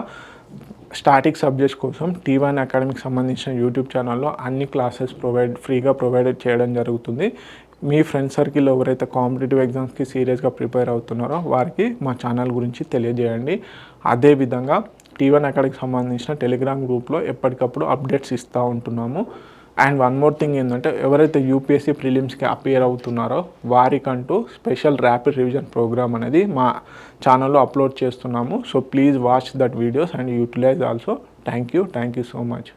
స్టాటిక్ సబ్జెక్ట్స్ కోసం T1 అకాడమీకి సంబంధించిన యూట్యూబ్ ఛానల్లో అన్ని క్లాసెస్ ఫ్రీగా ప్రొవైడ్ చేయడం జరుగుతుంది. మీ ఫ్రెండ్ సర్కిల్లో ఎవరైతే కాంపిటేటివ్ ఎగ్జామ్స్కి సీరియస్గా ప్రిపేర్ అవుతున్నారో వారికి మా ఛానల్ గురించి తెలియజేయండి. అదేవిధంగా T1 అకాడమీకి సంబంధించిన టెలిగ్రామ్ గ్రూప్లో ఎప్పటికప్పుడు అప్డేట్స్ ఇస్తూ ఉంటున్నాము. అండ్ వన్ మోర్ థింగ్ ఏంటంటే ఎవరైతే యూపీఎస్సీ ప్రిలిమ్స్కి అపియర్ అవుతున్నారో వారికంటూ స్పెషల్ ర్యాపిడ్ రివిజన్ ప్రోగ్రామ్ అనేది మా ఛానల్లో అప్లోడ్ చేస్తున్నాము. So please watch that videos and utilise also. Thank you so much.